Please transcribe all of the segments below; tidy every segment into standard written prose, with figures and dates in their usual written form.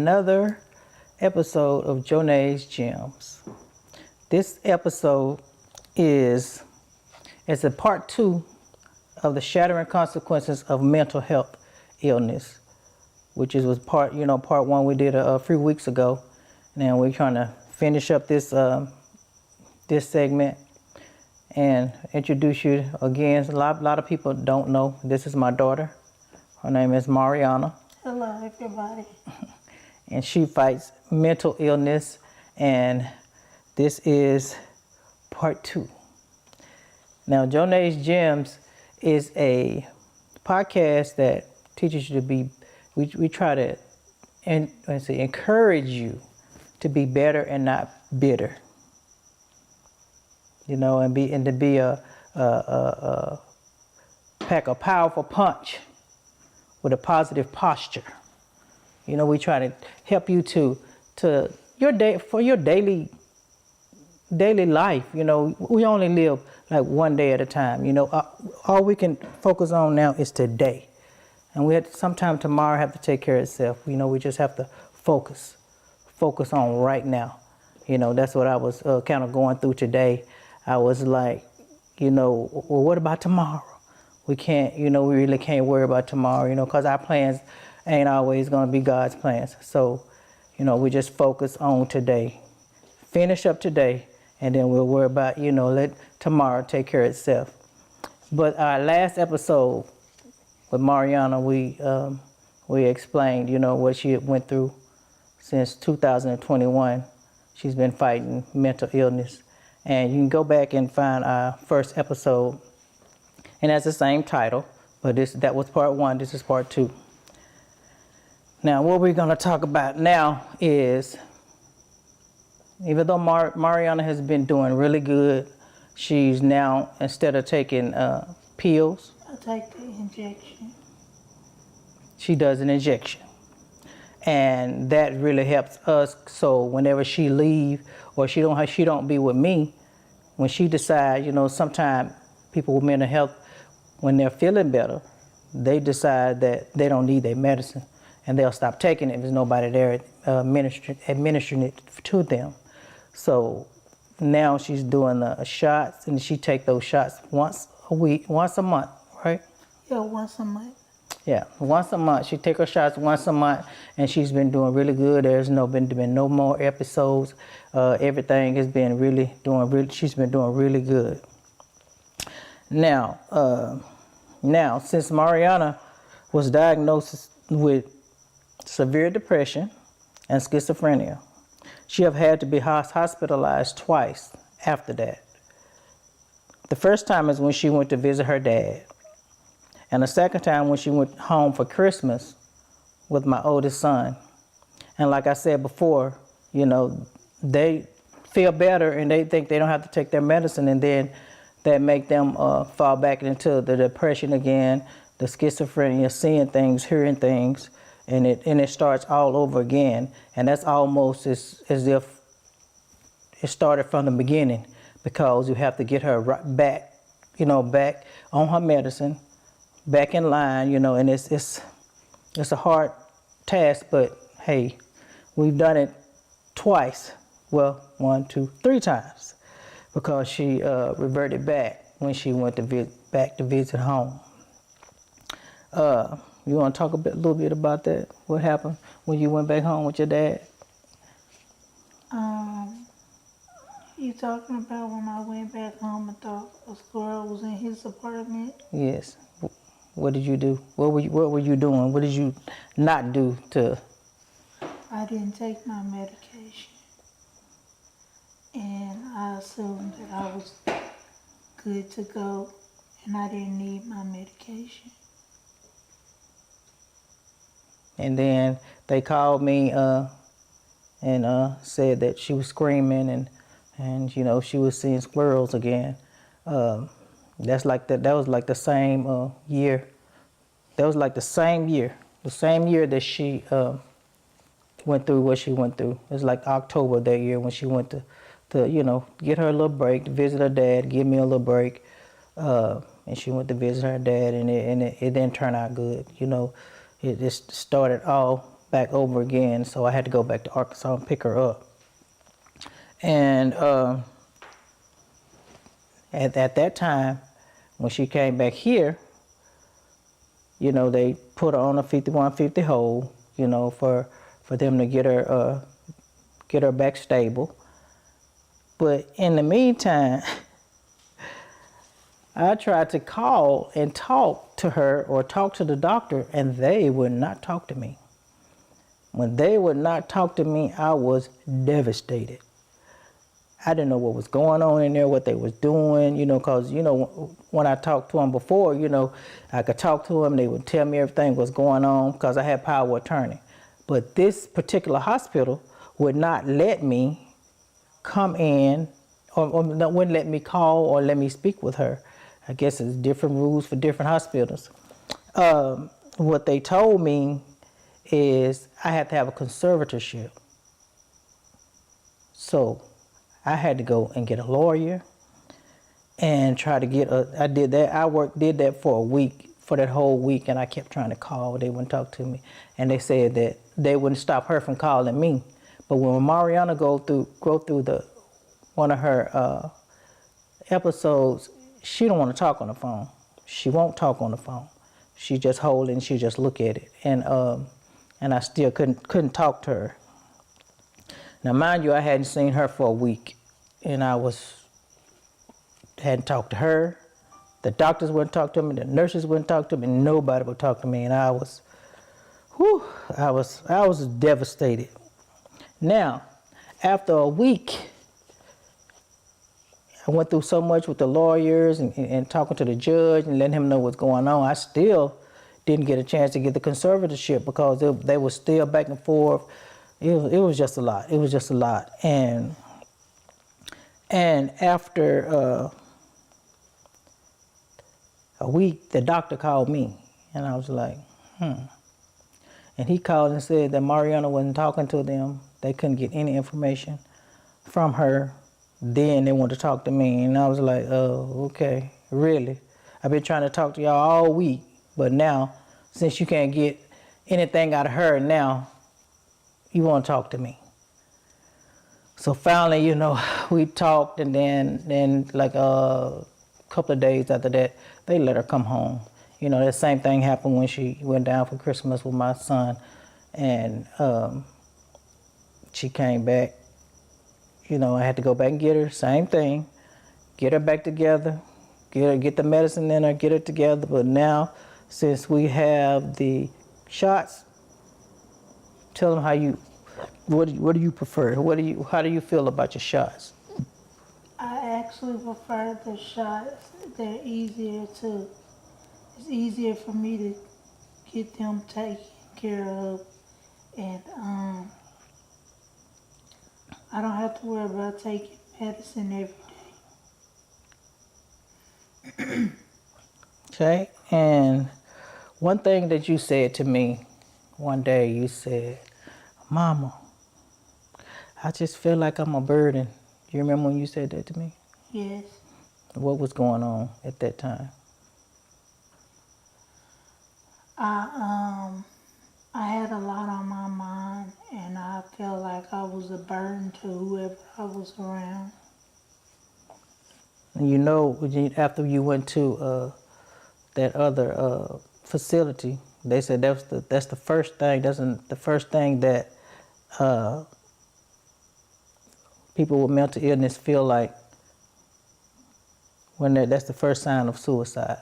another episode of Jonae's Gems. This episode is a part 2 of the shattering consequences of mental health illness, which was part 1 we did a few weeks ago. Now we're trying to finish up this this segment and introduce you again. A lot of people don't know. This is my daughter. Her name is Mariayana. Hello, everybody. And she fights mental illness, and this is part 2. Now, Jonae's Gems is a podcast that teaches you to be, we try to encourage you to be better and not bitter. And to be pack a powerful punch with a positive posture. We try to help you to your day, for your daily life. We only live like one day at a time. All we can focus on now is today, and we have sometime tomorrow have to take care of itself. We just have to focus on right now. That's what I was kind of going through today. I was like, well, what about tomorrow? We can't, we really can't worry about tomorrow, because our plans ain't always going to be God's plans. So, we just focus on today. Finish up today, and then we'll worry about, let tomorrow take care of itself. But our last episode with Mariayana, we explained, what she went through since 2021. She's been fighting mental illness. And you can go back and find our first episode, and that's the same title, but that was part 1, this is part 2. Now, what we're going to talk about now is, even though Mariayana has been doing really good, she's now, instead of taking pills, I take the injection. She does an injection. And that really helps us. So whenever she leave or she don't be with me, when she decides, sometimes people with mental health, when they're feeling better, they decide that they don't need their medicine, and they'll stop taking it if there's nobody there administering it to them. So now she's doing shots, and she take those shots once a month, right? Yeah, once a month. Yeah, once a month. She take her shots once a month, and she's been doing really good. There's been no more episodes. Everything has been she's been doing really good. Now, since Mariayana was diagnosed with severe depression and schizophrenia, she have had to be hospitalized twice after that. The first time is when she went to visit her dad. And the second time when she went home for Christmas with my oldest son. And like I said before, they feel better and they think they don't have to take their medicine, and then that make them fall back into the depression again, the schizophrenia, seeing things, hearing things, and it starts all over again. And that's almost as if it started from the beginning, because you have to get her back, back on her medicine, back in line, and it's a hard task, but hey, we've done it twice. Well, 1, 2, 3 times, because she reverted back when she went back to visit home. You want to talk a little bit about that? What happened when you went back home with your dad? You talking about when I went back home and thought a squirrel was in his apartment? Yes. What did you do? What were you doing? What did you not do to? I didn't take my medication, and I assumed that I was good to go, and I didn't need my medication. And then they called me and said that she was screaming and she was seeing squirrels again. That was like the same year. That was like the same year that she went through what she went through. It was like October that year when she went to get her a little break, to visit her dad, give me a little break. And she went to visit her dad, and it didn't turn out good. It just started all back over again. So I had to go back to Arkansas and pick her up. And at that time, when she came back here, you know, they put her on a 5150 hold, you know, for them to get her back stable. But in the meantime, I tried to call and talk to her or talk to the doctor, and they would not talk to me. When they would not talk to me, I was devastated. I didn't know what was going on in there, what they was doing, you know, because, you know, when I talked to them before, you know, I could talk to them, they would tell me everything was going on because I had power of attorney. But this particular hospital would not let me come in or wouldn't let me call or let me speak with her. I guess it's different rules for different hospitals. What they told me is I had to have a conservatorship. So I had to go and get a lawyer and try to get I did that. Did that for a week, for that whole week, and I kept trying to call. They wouldn't talk to me. And they said that they wouldn't stop her from calling me. But when Mariayana go through one of her episodes, she don't want to talk on the phone. She won't talk on the phone. She just hold it and she just look at it. And I still couldn't talk to her. Now, mind you, I hadn't seen her for a week, and hadn't talked to her. The doctors wouldn't talk to me. The nurses wouldn't talk to me. Nobody would talk to me, and I was devastated. Now, after a week, I went through so much with the lawyers and talking to the judge and letting him know what's going on. I still didn't get a chance to get the conservatorship because they were still back and forth. It was just a lot. It was just a lot. And after a week, the doctor called me, and I was like, And he called and said that Mariayana wasn't talking to them. They couldn't get any information from her. Then they wanted to talk to me, and I was like, oh, okay, really? I've been trying to talk to y'all all week, but now, since you can't get anything out of her now, you want to talk to me. So finally, you know, we talked, and then like a couple of days after that, they let her come home. You know, that same thing happened when she went down for Christmas with my son, and she came back. You know, I had to go back and get her, same thing, get her back together, get the medicine in her, get her together. But now, since we have the shots, tell them what do you prefer? How do you feel about your shots? I actually prefer the shots. They're it's easier for me to get them taken care of, and I don't have to worry about taking medicine every day. Okay, and one thing that you said to me one day, you said, Mama, I just feel like I'm a burden. Do you remember when you said that to me? Yes. What was going on at that time? I had a lot on my mind, and I felt like I was a burden to whoever I was around. And you know, after you went to that other facility, they said that's the first thing. That's the first thing that people with mental illness feel like when that's the first sign of suicide.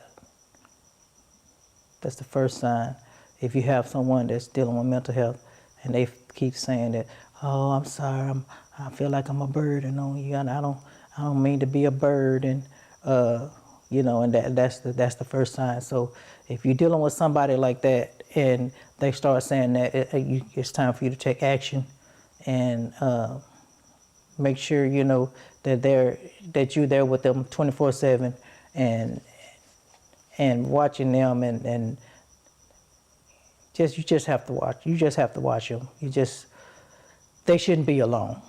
That's the first sign. If you have someone that's dealing with mental health and they keep saying that, oh, I'm sorry, I feel like I'm a burden on you, and I don't mean to be a burden, you know, and that's the first sign. So if you're dealing with somebody like that and they start saying that, it's time for you to take action and make sure you know that you're there with them 24/7 and watching them and you just have to watch. You just have to watch them. They shouldn't be alone.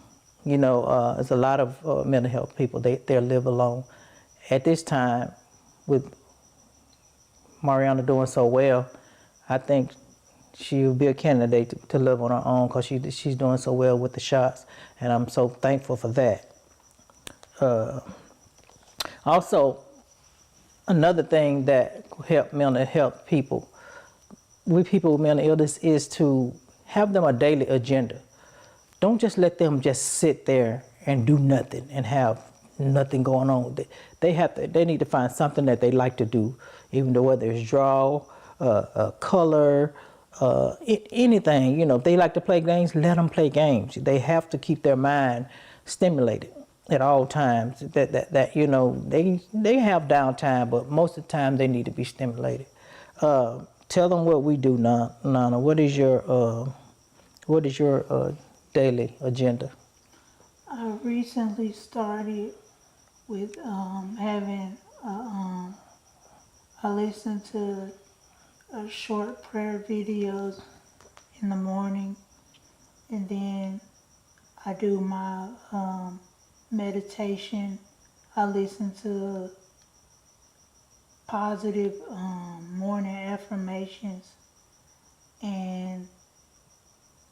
You know, there's a lot of mental health people, they live alone. At this time, with Mariayana doing so well, I think She will be a candidate to live on her own because she's doing so well with the shots, and I'm so thankful for that. Also, another thing that help mental health people with people with mental illness is to have them a daily agenda. Don't just let them just sit there and do nothing and have nothing going on. They need to find something that they like to do, even though whether it's draw, color, anything. You know, if they like to play games, let them play games. They have to keep their mind stimulated at all times. That you know, they have downtime, but most of the time they need to be stimulated. Tell them what we do, Nana. What is your daily agenda? I recently started with having I listen to short prayer videos in the morning, and then I do my meditation. I listen to positive morning affirmations, and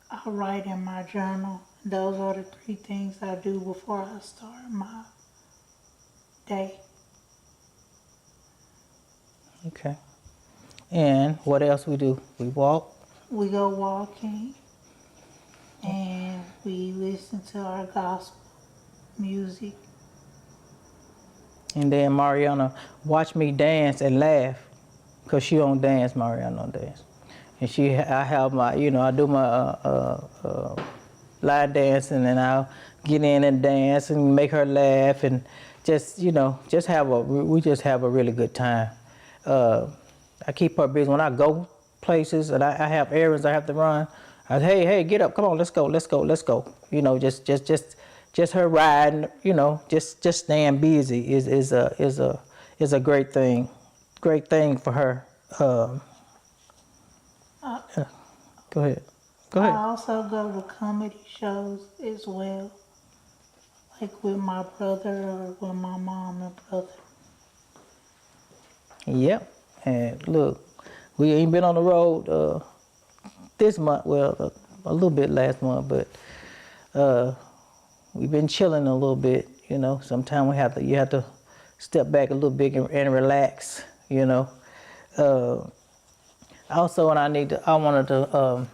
I write in my journal. Those are the 3 things I do before I start my day. Okay. And what else we do? We walk. We go walking, and we listen to our gospel music. And then Mariana watch me dance and laugh, cause she don't dance. Mariana don't dance. And I have my, you know, I do my line dancing, and I'll get in and dance and make her laugh, and just, you know, we just have a really good time. I keep her busy when I go places, and I have errands I have to run. I say, hey, get up, come on, let's go. You know, just her riding, you know, just staying busy is a great thing for her. Go ahead. I also go to comedy shows as well, like with my brother or with my mom and brother. Yep. And look, we ain't been on the road this month. Well, a little bit last month, but we've been chilling a little bit. You know, sometimes you have to step back a little bit and relax. You know. Also, and I wanted to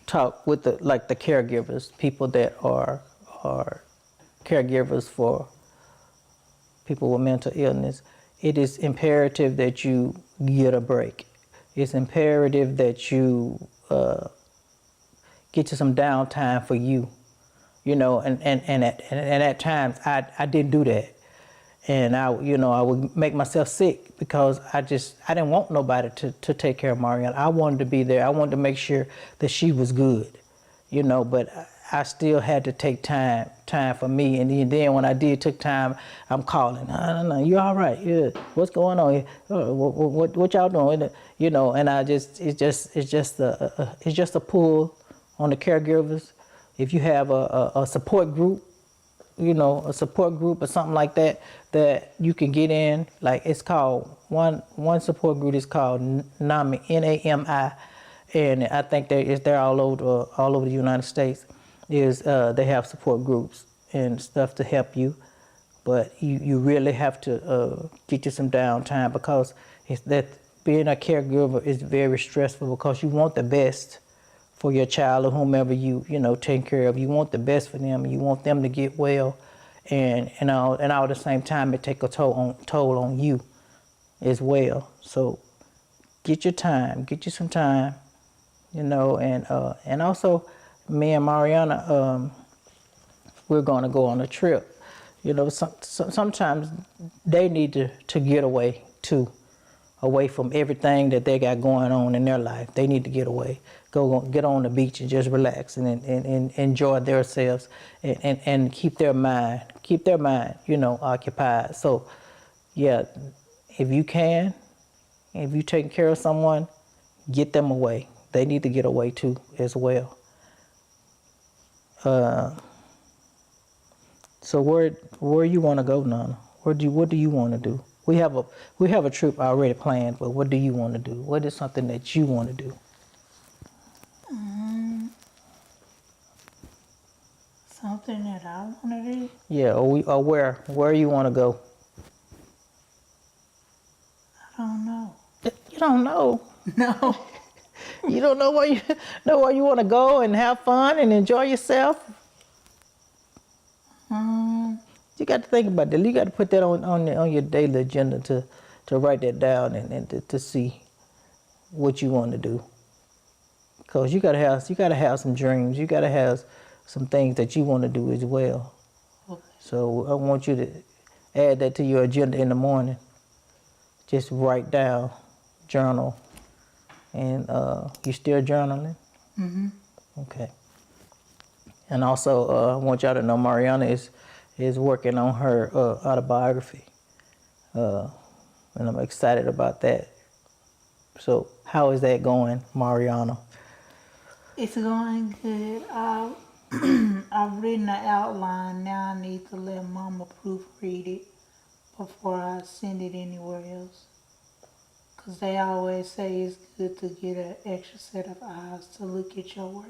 talk with the caregivers, people that are caregivers for people with mental illness. It is imperative that you get a break. It's imperative that you get you some downtime for you. You know, and at times I didn't do that. And I would make myself sick because I didn't want nobody to take care of Mariana. I wanted to be there. I wanted to make sure that she was good, you know, but I still had to take time for me. And then when I did take time, I'm calling, no, you all right? Yeah. What's going on? What y'all doing? You know, and it's just a pull on the caregivers. If you have a support group, you know, a support group or something like that you can get in, like it's called one support group is called NAMI, NAMI, and I think they're all over the United States. They have support groups and stuff to help you, but you really have to get you some downtime, because it's that being a caregiver is very stressful, because you want the best for your child or whomever you take care of. You want the best for them. You want them to get well, and all at the same time it take a toll on you as well. So get you some time, you know, and also me and Mariana, we're going to go on a trip. You know, sometimes they need to get away too. Away from everything that they got going on in their life. They need to get away. Get on the beach and just relax and enjoy themselves and keep their mind, you know, occupied. So, yeah, if you taking care of someone, get them away. They need to get away too as well. So where you want to go, Nana? What do you want to do? We have a trip already planned, but what do you want to do? What is something that you want to do? you? Yeah, or where you want to go. I don't know. You don't know. No. You don't know where you want to go and have fun and enjoy yourself. You got to think about that. You got to put that on your daily agenda to write that down and to see what you want to do. Because you gotta have some dreams. You gotta have some things that you want to do as well. Okay. So I want you to add that to your agenda in the morning. Just write down, journal, and you still journaling? Mm-hmm. Okay. And also, I want y'all to know Mariayana is working on her autobiography, and I'm excited about that. So, how is that going, Mariayana? It's going good. I've written an outline. Now I need to let Mama proofread it before I send it anywhere else. Because they always say it's good to get an extra set of eyes to look at your work.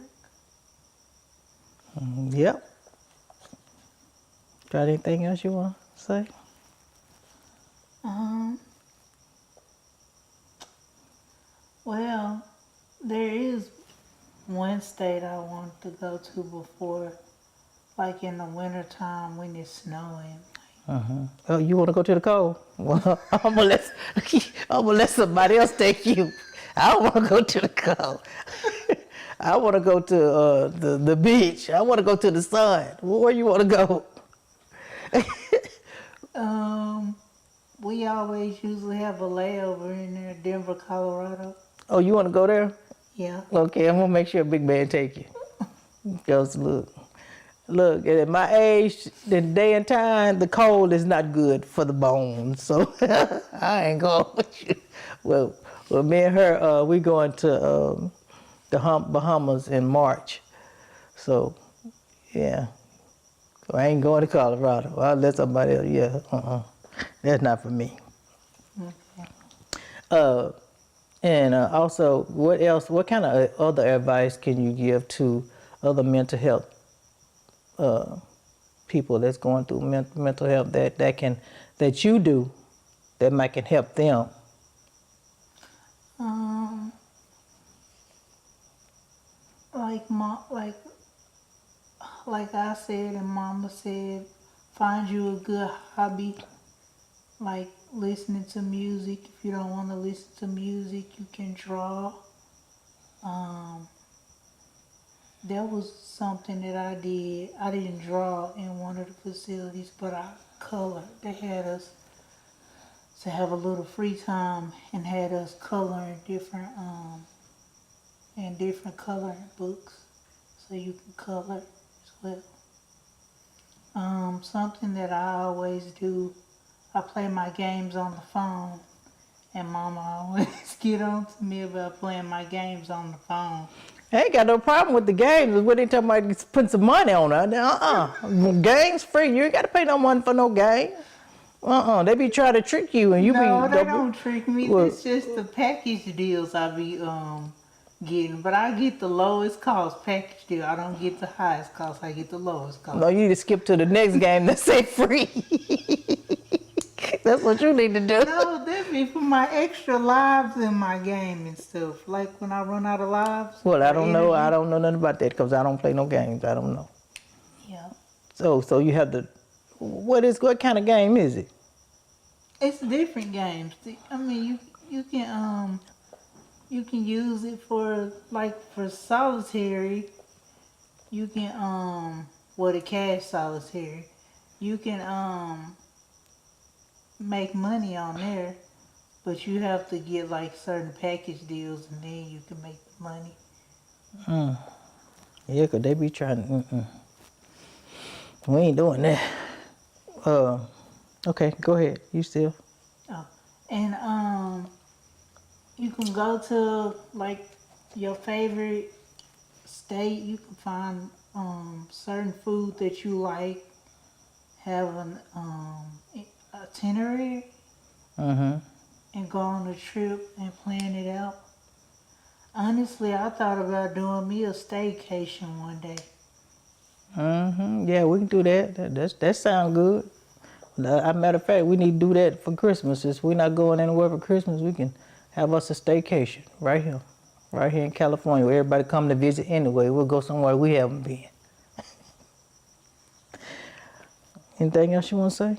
Yep. Got anything else you want to say? Well, there is one state I want to go to before, like in the wintertime when it's snowing. Oh, you want to go to the cold? Well, I'm gonna let somebody else take you. I don't want to go to the cold. I want to go to the beach. I want to go to the sun. Where you want to go? We always usually have a layover in there, Denver, Colorado. Oh, you want to go there? Yeah. Okay, I'm gonna make sure Big Man take you. Because look, at my age, the day and time, the cold is not good for the bones. So I ain't going with you. Well, me and her, we going to the Bahamas in March. So, yeah. So I ain't going to Colorado. I'll let somebody else, yeah, that's not for me. Okay. And also, what kind of other advice can you give to other mental health people that's going through mental health that you do that might can help them? Like I said and Mama said, find you a good hobby, like listening to music. If you don't want to listen to music, you can draw. That was something that I did. I didn't draw in one of the facilities, but I colored. They had us to have a little free time and had us coloring different coloring books, so you can color as well. Something that I always do, I play my games on the phone, and Mama always get on to me about playing my games on the phone. I ain't got no problem with the games. What they talking about putting some money on it? Games free. You ain't got to pay no money for no game. They be trying to trick you and you No, be. they don't trick me. Well, It's just the package deals I be getting. But I get the lowest cost package deal. I don't get the highest cost. I get the lowest cost. no, you need to skip to the next game that say free. That's what you need to do. No, that be for my extra lives in my game and stuff. Like when I run out of lives. Well, I or don't know. I energy. don't know nothing about that because I don't play no games. I don't know. Yeah. So you have to. What kind of game is it? It's different games. I mean, you can use it for like for solitary. You can the cash solitary. You can make money on there, but you have to get like certain package deals and then you can make the money. Yeah, 'cause they be trying. We ain't doing that. Okay, go ahead. You still? Oh, and you can go to like your favorite state. You can find certain food that you like. Have an itinerary and go on a trip and plan it out. Honestly, I thought about doing me a staycation one day. Yeah, we can do that. That sounds good. As a matter of fact, we need to do that for Christmas. Since we're not going anywhere for Christmas, we can have us a staycation right here in California, where everybody come to visit anyway. We'll go somewhere we haven't been. Anything else you want to say?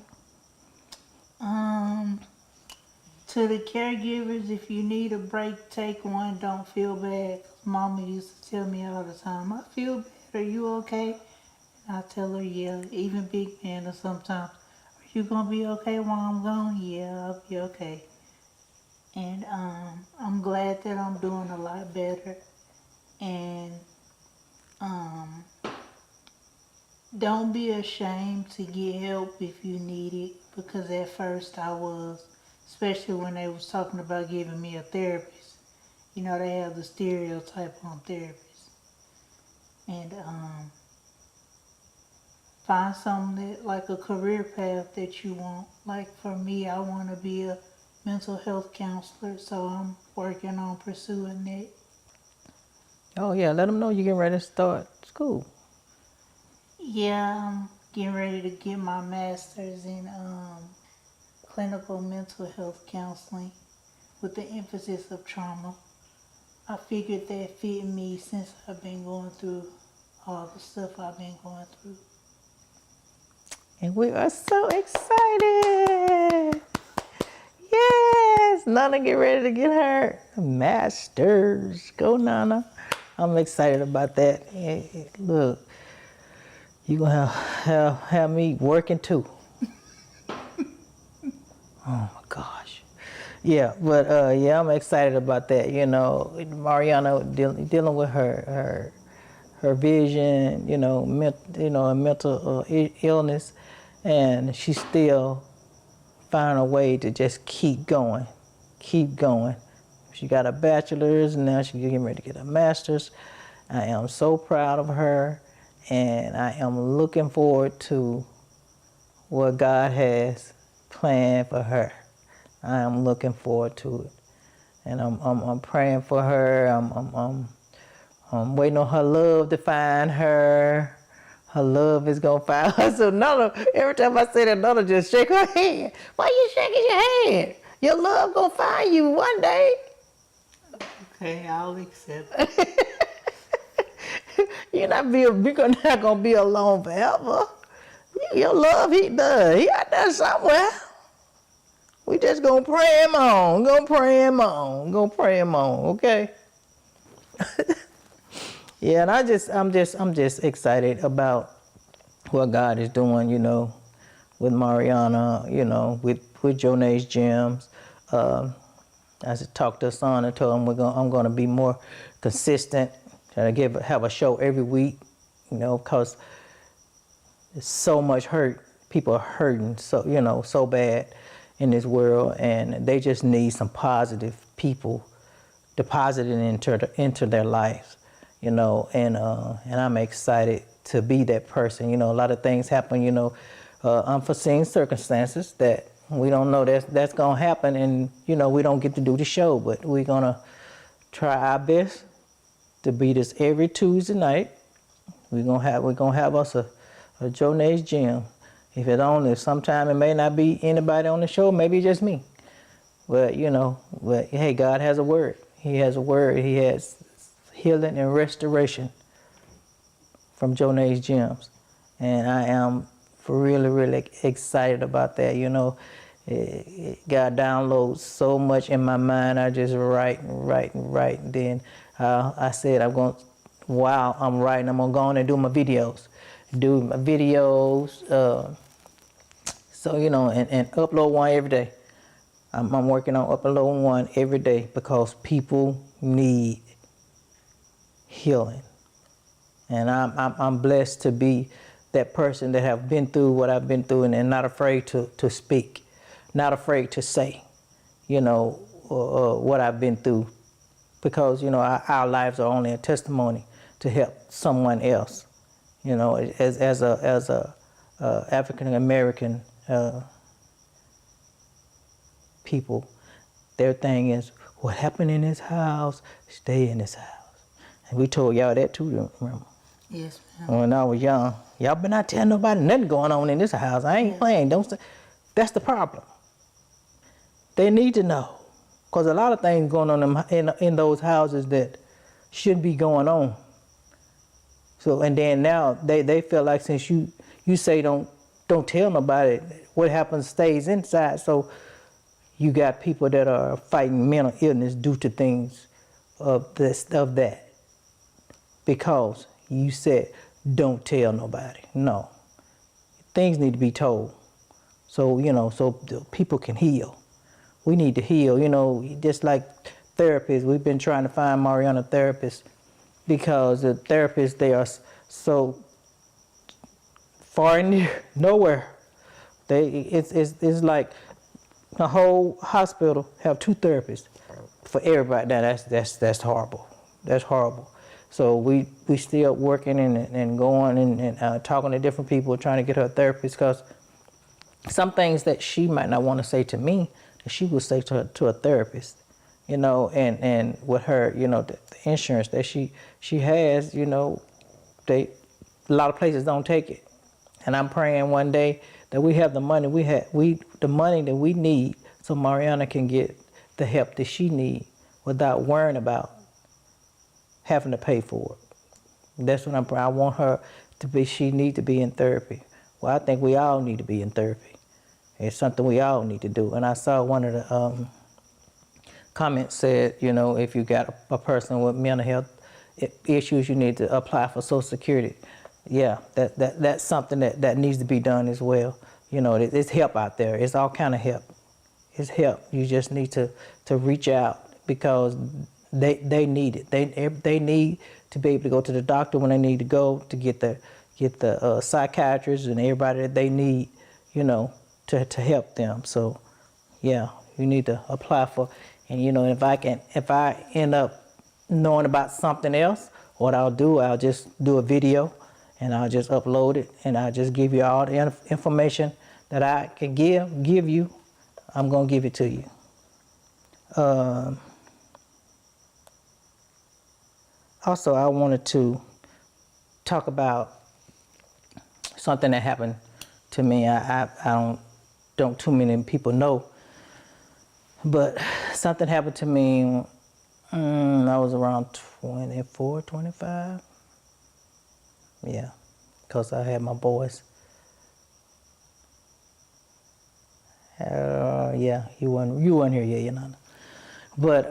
To the caregivers, if you need a break, take one. Don't feel bad. 'Cause Mama used to tell me all the time, I feel bad. Are you okay? And I tell her, yeah. Even Big Man, or sometimes, are you gonna be okay while I'm gone? Yeah, I'll be okay. And I'm glad that I'm doing a lot better. And um, don't be ashamed to get help if you need it, because at first I was, especially when they was talking about giving me a therapist. You know, they have the stereotype on therapists. And find something that, like a career path that you want. Like for me, I want to be a mental health counselor, so I'm working on pursuing that. Oh yeah, let them know you're getting ready to start school. Yeah, I'm getting ready to get my master's in clinical mental health counseling with the emphasis of trauma. I figured that fit me since I've been going through all the stuff I've been going through. And we are so excited. Yes, Nana get ready to get her master's. Go Nana. I'm excited about that. Look, you gonna have me working too. Oh my gosh. Yeah, but yeah, I'm excited about that. You know, Mariayana dealing with her vision, you know, a mental illness, and she's still finding a way to just keep going. She got a bachelor's, and now she's getting ready to get a master's. I am so proud of her, and I am looking forward to what God has planned for her. I am looking forward to it, and I'm praying for her. I'm waiting on her love to find her. Her love is gonna find her. So Nana, every time I say that, Nana just shake her hand. Why you shaking your hand? Your love gonna find you one day. Okay, I'll accept it. You're not gonna be alone forever. Your love, he does. He out there somewhere. We just gonna pray him on. Gonna pray him on. Okay. Yeah, and I'm just excited about what God is doing, you know, with Mariayana, you know, with Jonae's Gems. I talked to son and told him I'm gonna be more consistent, try to have a show every week, you know, because there's so much hurt. People are hurting so bad in this world, and they just need some positive people deposited into their lives, you know, and I'm excited to be that person. You know, a lot of things happen, you know, unforeseen circumstances that we don't know that's gonna happen, and you know, we don't get to do the show, but we're gonna try our best to be this every Tuesday night. We're gonna have us a Jonae's Gym. If sometime it may not be anybody on the show, maybe just me. But you know, hey, God has a word. He has a word. He has healing and restoration from Jonae's Gems, and I am really excited about that. You know, God downloads so much in my mind. I just write. And then I said while I'm writing, I'm gonna go on and do my videos. So you know, and upload one every day. I'm working on uploading one every day because people need healing, and I'm blessed to be that person that have been through what I've been through, and not afraid to speak, not afraid to say, you know, what I've been through, because you know our lives are only a testimony to help someone else. You know, as a African American people, their thing is what happened in this house, stay in this house. And we told y'all that too, remember? Yes, ma'am. When I was young, y'all better not tell nobody nothing going on in this house. I ain't playing. Don't say. That's the problem. They need to know, because a lot of things going on in those houses that shouldn't be going on. So, and then now they feel like since you say don't tell nobody, what happens stays inside. So you got people that are fighting mental illness due to things of that, because you said don't tell nobody. No, things need to be told. So so people can heal. We need to heal. Just like therapists, we've been trying to find Mariayana therapists, because the therapists, they are so far and near nowhere. It's like a whole hospital have 2 therapists for everybody. Now that's horrible. That's horrible. So we still working and going and talking to different people, trying to get her a therapist, because some things that she might not want to say to me, that she would say to a therapist. And with her, the insurance that she has, a lot of places don't take it. And I'm praying one day that we have the money the money that we need, so Mariayana can get the help that she needs without worrying about having to pay for it. That's what I want her to be. She needs to be in therapy. Well, I think we all need to be in therapy. It's something we all need to do. And I saw one of the comments said, if you got a person with mental health issues, you need to apply for Social Security. Yeah, that's something that needs to be done as well. It's help out there. It's all kind of help. It's help. You just need to reach out, because they need it. They need to be able to go to the doctor when they need to go, to get the psychiatrists and everybody that they need, to help them. So yeah, you need to apply for. And if I end up knowing about something else, what I'll just do a video, and I'll just upload it, and I'll just give you all the information that I can give you. I'm gonna give it to you. Also, I wanted to talk about something that happened to me. I don't too many people know, but something happened to me. I was around 24, 25. Yeah, because I had my boys. Yeah, you weren't here yet, But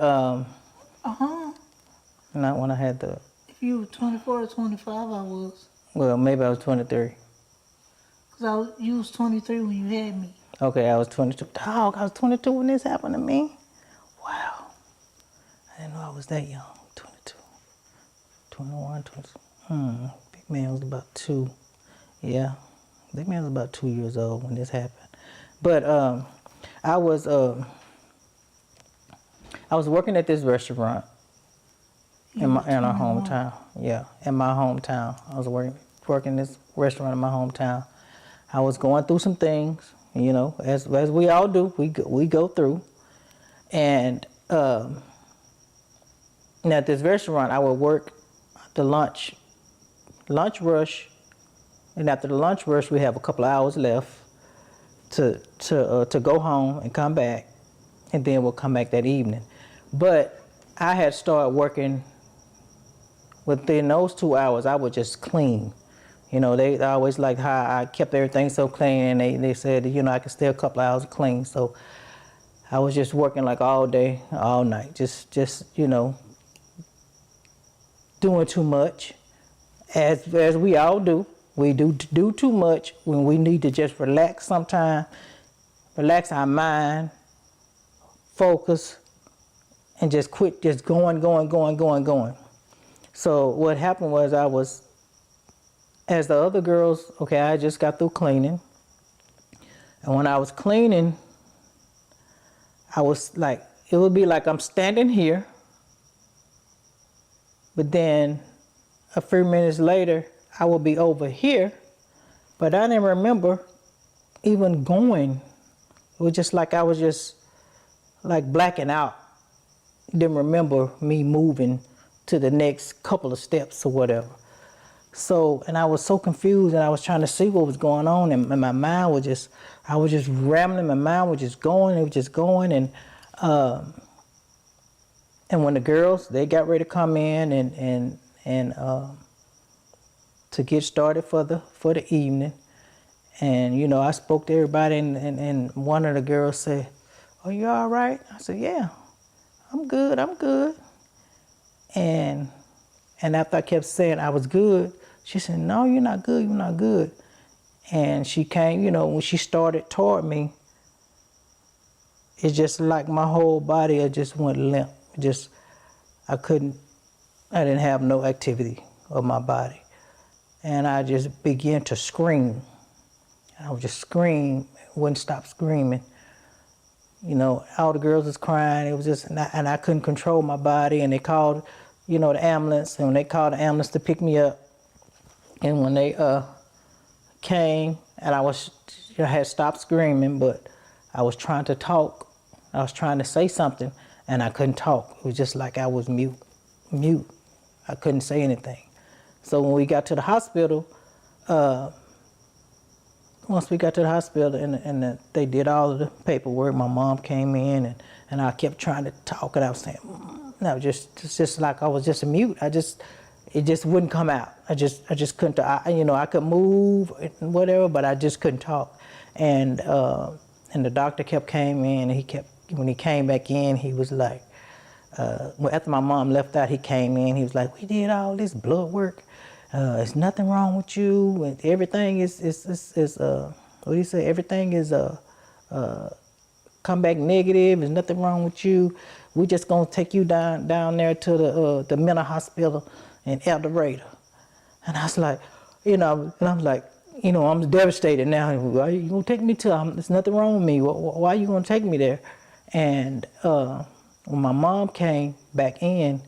not when I had the. If you were 24 or 25, I was. Well, maybe I was 23. Because you was 23 when you had me. Okay, I was 22. Dog, I was 22 when this happened to me. Wow. I didn't know I was that young. 22, 21, 22. Big man was about 2. Yeah, big man was about 2 years old when this happened. But I was working at this restaurant in our hometown. Yeah, in my hometown. I was working this restaurant in my hometown. I was going through some things, as we all do. We go through, and at this restaurant, I would work the lunch rush, and after the lunch rush, we have a couple of hours left to go home and come back, and then we'll come back that evening. But I had started working within those 2 hours. I would just clean. They always liked how I kept everything so clean, and they said, I could stay a couple of hours clean. So I was just working like all day, all night, just doing too much, as we all do. We do too much when we need to just relax sometime, relax our mind, focus, and just quit just going. So what happened was as the other girls, I just got through cleaning. And when I was cleaning, I was like, it would be like I'm standing here, but then a few minutes later, I would be over here, but I didn't remember even going. It was just like I was just like blacking out. Didn't remember me moving to the next couple of steps or whatever. So, and I was so confused, and I was trying to see what was going on, and my mind was just, I was just rambling, my mind was just going, it was just going, and when the girls, they got ready to come in and to get started for the evening, and you know, I spoke to everybody, and one of the girls said, "Oh, you all right?" I said, "Yeah, I'm good, I'm good." And after I kept saying I was good, she said, "No, you're not good, you're not good." And she came, you know, when she started toward me, it's just like my whole body, it just went limp. Just, I didn't have no activity of my body. And I just began to scream. I would just scream, wouldn't stop screaming. You know, all the girls was crying. It was just, and I couldn't control my body. And they called, you know, the ambulance. And when they called the ambulance to pick me up, and when they came, and I had stopped screaming, but I was trying to talk. I was trying to say something, and I couldn't talk. It was just like I was mute. I couldn't say anything. So when we got to the hospital, once we got to the hospital and they did all of the paperwork, my mom came in and I kept trying to talk, and I was saying, and I was just like I was just a mute. It just wouldn't come out. I just couldn't. You know, I could move and whatever, but I just couldn't talk. And the doctor came in, and when he came back in, he was like, after my mom left out, he came in. He was like, "We did all this blood work. There's nothing wrong with you, and everything is what do you say? Everything is come back negative. There's nothing wrong with you. We're just gonna take you down there to the mental hospital in El Dorado." And I was like, you know, and I'm like, you know, I'm devastated now. Why you gonna take me to? There's nothing wrong with me. Why are you gonna take me there? And when my mom came back in,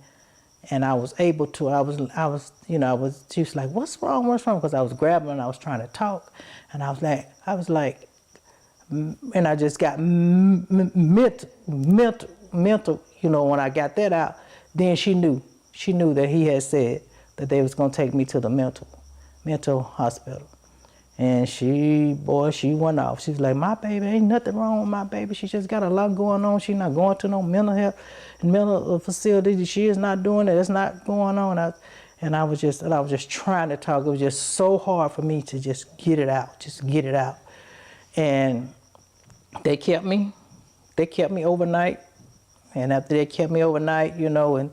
and I was able to, she was like, "What's wrong? What's wrong?" Because I was grabbing and I was trying to talk, and I was like, and I just got mental, you know, when I got that out, then she knew that he had said that they was going to take me to the mental hospital. And she went off. She was like, "My baby, ain't nothing wrong with my baby. She just got a lot going on. She's not going to no mental facility. She is not doing it. It's not going on." And I was just trying to talk. It was just so hard for me to just get it out. And they kept me overnight. And after they kept me overnight, you know, and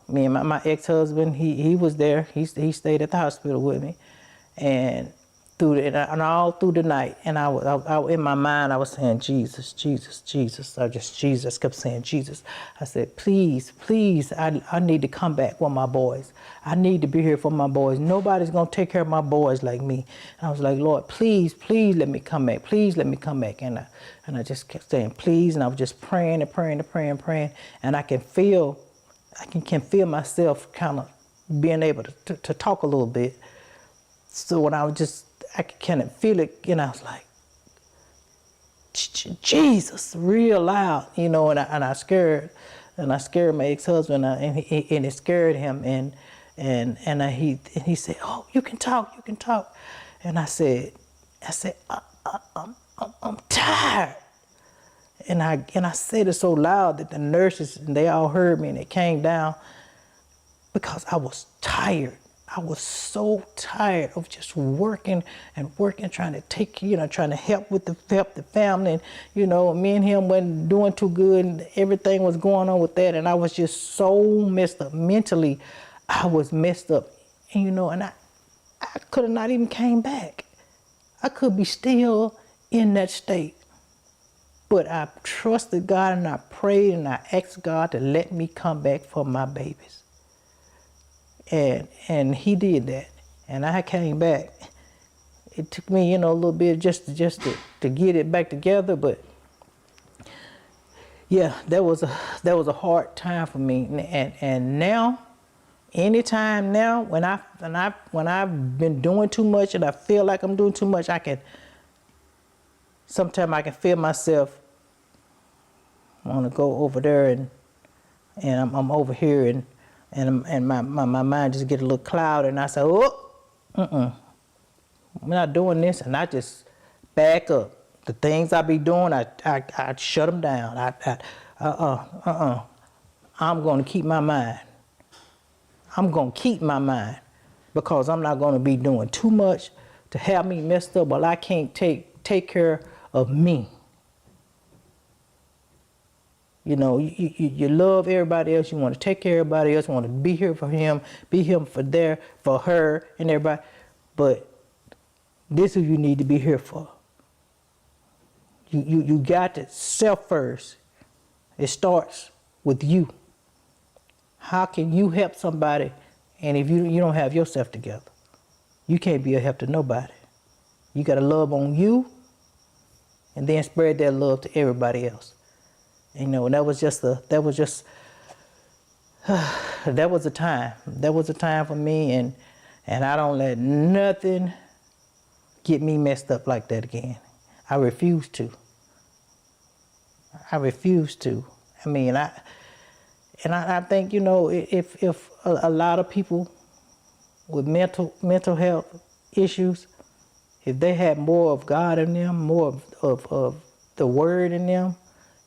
me and my ex-husband, he was there. He stayed at the hospital with me. And all through the night, and I in my mind I was saying, "Jesus, Jesus, Jesus." I kept saying Jesus. I said, "Please, please, I need to come back with my boys. I need to be here for my boys. Nobody's gonna take care of my boys like me." And I was like, "Lord, please, please let me come back. Please let me come back." And I just kept saying, "Please," and I was just praying, and I can feel myself kind of being able to talk a little bit. So when I could kind of feel it, and I was like, "Jesus," real loud, you know, and I scared my ex-husband, and it scared him, and he said, "Oh, you can talk," and I said, I'm tired, and I said it so loud that the nurses, they all heard me, and they came down because I was tired. I was so tired of just working, trying to help the family. And, you know, me and him wasn't doing too good, and everything was going on with that. And I was just so messed up. Mentally, I was messed up. And, you know, and I could have not even came back. I could be still in that state. But I trusted God, and I prayed, and I asked God to let me come back for my babies. And he did that, and I came back. It took me, you know, a little bit just to get it back together, but yeah, that was a hard time for me. And now, anytime now, when I've been doing too much and I feel like I'm doing too much, sometimes I can feel myself want to go over there, and I'm over here, and and my mind just get a little clouded, and I say, oh, I'm not doing this, and I just back up. The things I be doing, I shut them down. I'm going to keep my mind. I'm going to keep my mind because I'm not going to be doing too much to have me messed up while I can't take care of me. You know, you love everybody else. You want to take care of everybody else. You want to be here for him, be here for her and everybody. But this is what you need to be here for. You got to self first. It starts with you. How can you help somebody, and if you don't have yourself together, you can't be a help to nobody. You got to love on you, and then spread that love to everybody else. You know, and that was a time. That was a time for me, and I don't let nothing get me messed up like that again. I refuse to. I mean, I think, you know, if a lot of people with mental health issues, if they had more of God in them, more of the Word in them,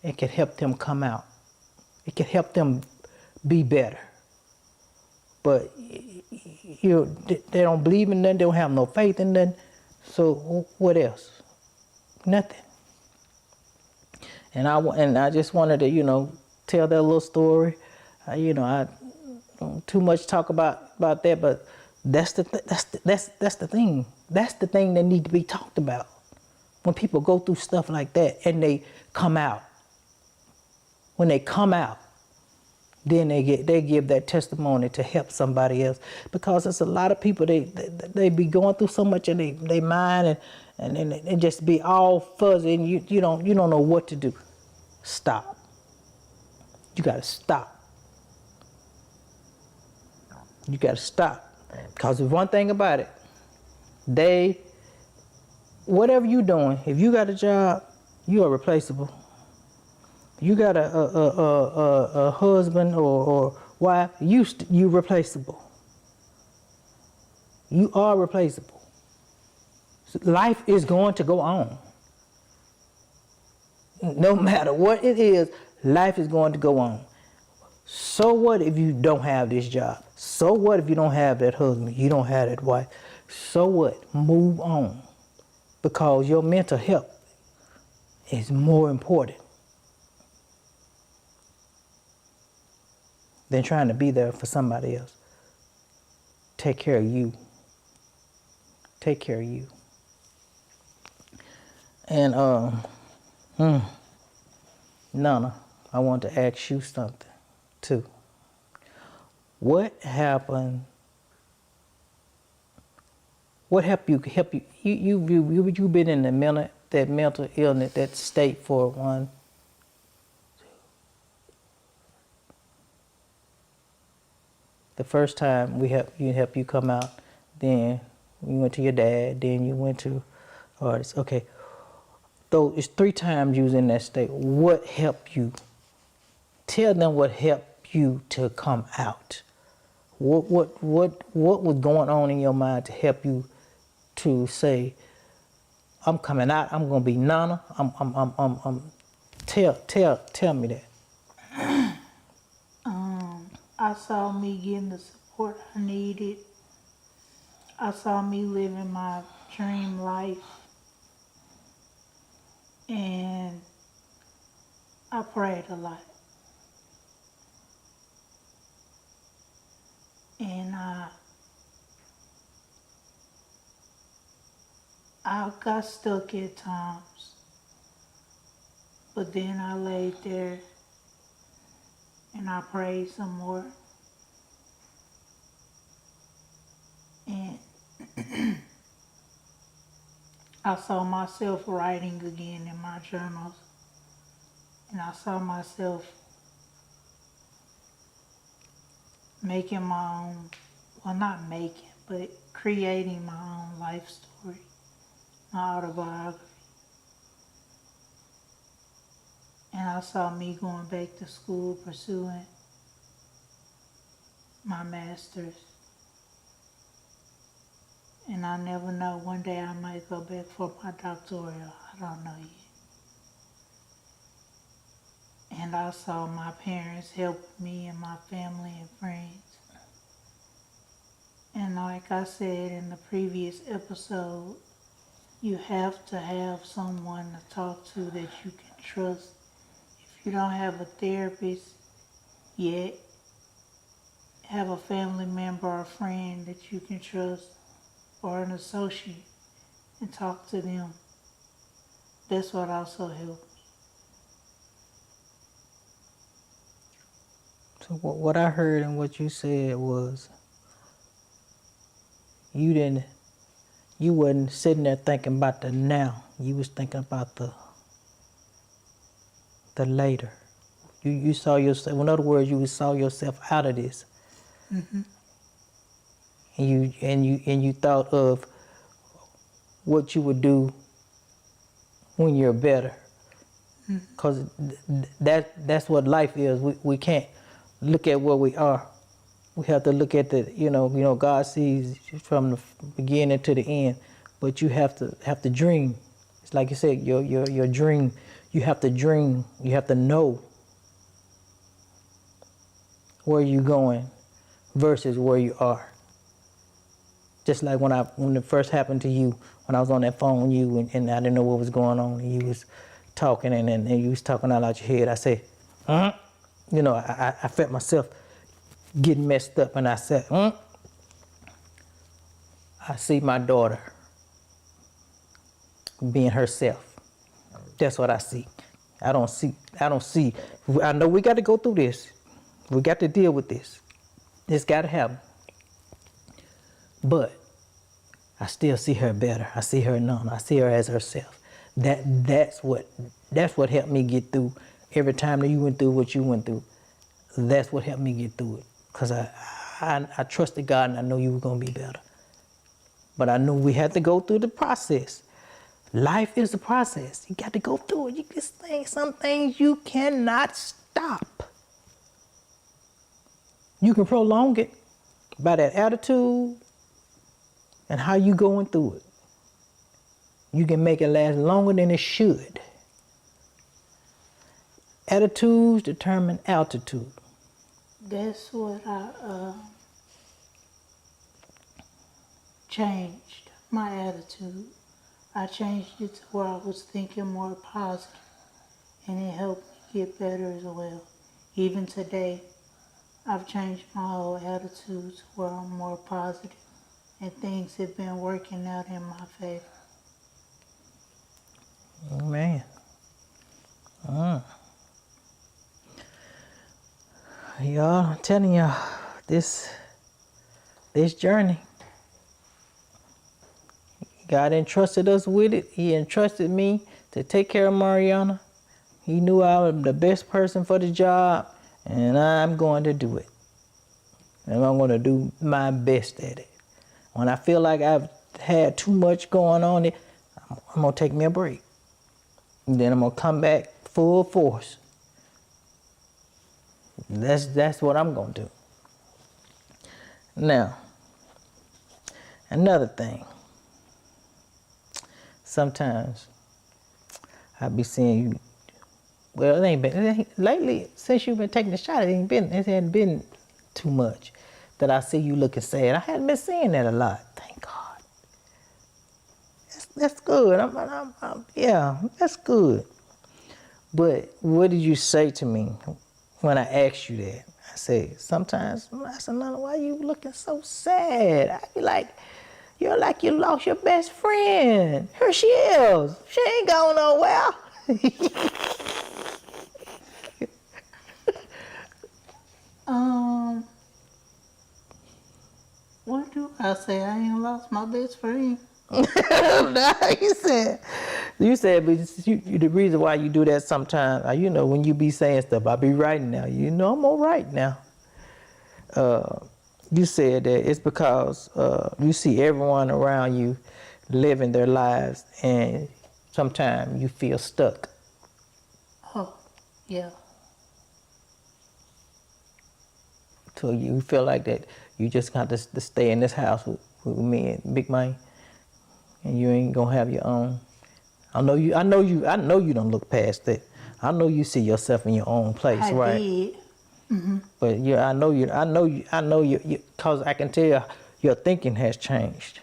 it could help them come out. It could help them be better. But you know, they don't believe in nothing. They don't have no faith in nothing. So what else? Nothing. And I just wanted to, you know, tell that little story. You know, I don't too much talk about that, but that's the thing. That's the thing that need to be talked about when people go through stuff like that and they come out. When they come out, then they give that testimony to help somebody else, because there's a lot of people they be going through so much in they mind and just be all fuzzy, and you don't know what to do. Stop. You gotta stop. You gotta stop, because there's one thing about it. Whatever you doing, if you got a job, you are replaceable. You got a husband or wife, you replaceable. You are replaceable. So life is going to go on. No matter what it is, life is going to go on. So what if you don't have this job? So what if you don't have that husband? You don't have that wife? So what? Move on. Because your mental health is more important than trying to be there for somebody else. Take care of you. Take care of you. And Nana, I want to ask you something too. What happened? What helped you? You've been in that mental illness, that state for one. The first time we help you come out, then you went to your dad, then you went to artists. Okay, so it's 3 times you was in that state. What helped you? Tell them what helped you to come out. What was going on in your mind to help you to say, I'm coming out. I'm gonna be Nana. Tell me that. I saw me getting the support I needed. I saw me living my dream life. And I prayed a lot. And I got stuck at times. But then I laid there and I prayed some more. And I saw myself writing again in my journals. And I saw myself making my own, well, not making, but creating my own life story, my autobiography. And I saw me going back to school, pursuing my master's. And I never know, one day I might go back for my doctoral. I don't know yet. And I saw my parents help me and my family and friends. And like I said in the previous episode, you have to have someone to talk to that you can trust. If you don't have a therapist yet, have a family member or friend that you can trust, or an associate, and talk to them. That's what also helped me. So what I heard and what you said was you wasn't sitting there thinking about the now. You was thinking about the later. You saw yourself. In other words, you saw yourself out of this. Mm-hmm. And you thought of what you would do when you're better. Because that's what life is. We can't look at where we are. We have to look at the, God sees from the beginning to the end, but you have to dream. It's like you said, your dream. You have to dream. You have to know where you're going versus where you are. Just like when it first happened to you, when I was on that phone with you and I didn't know what was going on, and you was talking and you was talking out your head. I said, I felt myself getting messed up, and I said, I see my daughter being herself. That's what I see. I don't see. I know we got to go through this. We got to deal with this. It's got to happen. But I still see her better. I see her none. I see her as herself. That's what helped me get through every time that you went through what you went through. That's what helped me get through it. Because I trusted God and I know you were going to be better. But I knew we had to go through the process. Life is a process. You got to go through it. Some things you cannot stop. You can prolong it by that attitude and how you going through it. You can make it last longer than it should. Attitudes determine altitude. That's what I changed, my attitude. I changed it to where I was thinking more positive, and it helped me get better as well. Even today, I've changed my whole attitude to where I'm more positive, and things have been working out in my favor. Oh, man. Y'all, I'm telling y'all, this journey, God entrusted us with it. He entrusted me to take care of Mariayana. He knew I was the best person for the job, and I'm going to do it. And I'm going to do my best at it. When I feel like I've had too much going on, I'm going to take me a break. And then I'm going to come back full force. That's what I'm going to do. Now, another thing. Sometimes I be seeing you. Well, it ain't been lately since you've been taking the shot. It hadn't been too much that I see you looking sad. I hadn't been seeing that a lot. Thank God. That's good. Yeah, that's good. But what did you say to me when I asked you that? I said, sometimes, I said, Nana, why you looking so sad? I be like, you're like you lost your best friend. Here she is. She ain't going nowhere. What do I say? I ain't lost my best friend. No, you said, but the reason why you do that sometimes, when you be saying stuff, I be writing now. I'm all right now. You said that it's because you see everyone around you living their lives, and sometimes you feel stuck. Oh, yeah. till you feel like that you just got to stay in this house with me and Big Mike, and you ain't gonna have your own. I know you don't look past it. I know you see yourself in your own place, I right? did. Mm-hmm. But yeah, I know you, cause I can tell your thinking has changed.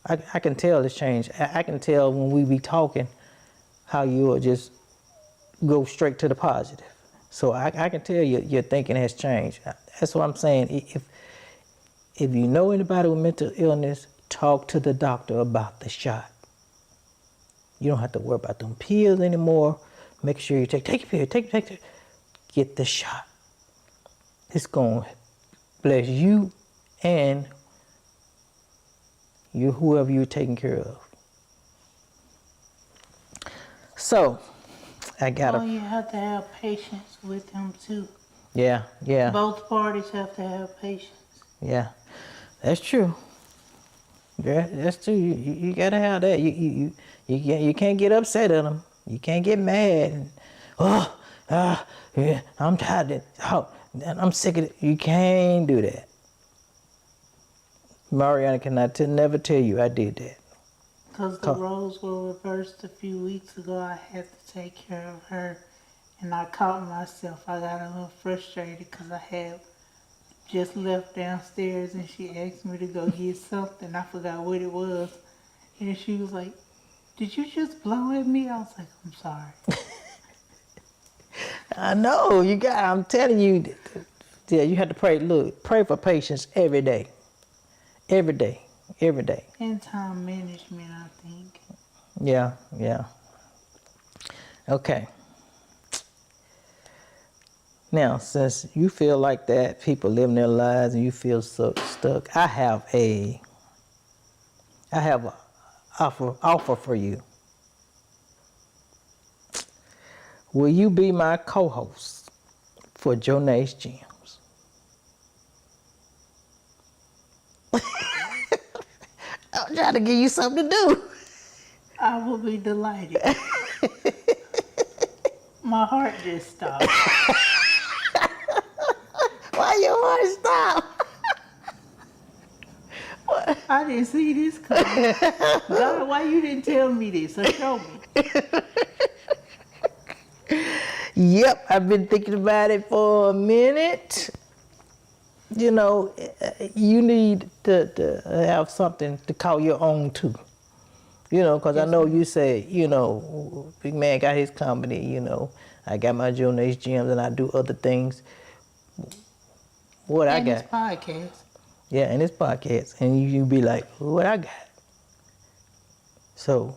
I can tell it's changed. I can tell when we be talking how you'll just go straight to the positive. So I can tell your thinking has changed. That's what I'm saying. If you know anybody with mental illness, talk to the doctor about the shot. You don't have to worry about them pills anymore. Make sure you take your pill, get the shot. It's gonna bless you and whoever you're taking care of. So, I gotta. Well, you have to have patience with them too. Yeah. Both parties have to have patience. Yeah, that's true. Yeah, that's true. You gotta have that. You can't get upset at them. You can't get mad. And, yeah, I'm tired. I'm sick of it. You can't do that. Mariayana cannot never tell you I did that. Because the roles were reversed a few weeks ago. I had to take care of her. And I caught myself. I got a little frustrated because I had just left downstairs and she asked me to go get something. I forgot what it was. And she was like, "Did you just blow at me?" I was like, "I'm sorry." I know. I'm telling you. Yeah, you have to pray. Look, pray for patience every day. Every day. And time management, I think. Yeah. Okay. Now, since you feel like that, people living their lives and you feel so stuck, I have a offer for you. Will you be my co-host for Jonae's Gems? I'm trying to give you something to do. I will be delighted. My heart just stopped. Why your heart stop? I didn't see this coming. God, why you didn't tell me this or show me? Yep, I've been thinking about it for a minute. You know, you need to have something to call your own too. You know, because I know you say, you know, Big Man got his company, you know. I got my Jonae's Gems and I do other things. What I got? His podcast. Yeah, and his podcast. And you be like, what I got? So,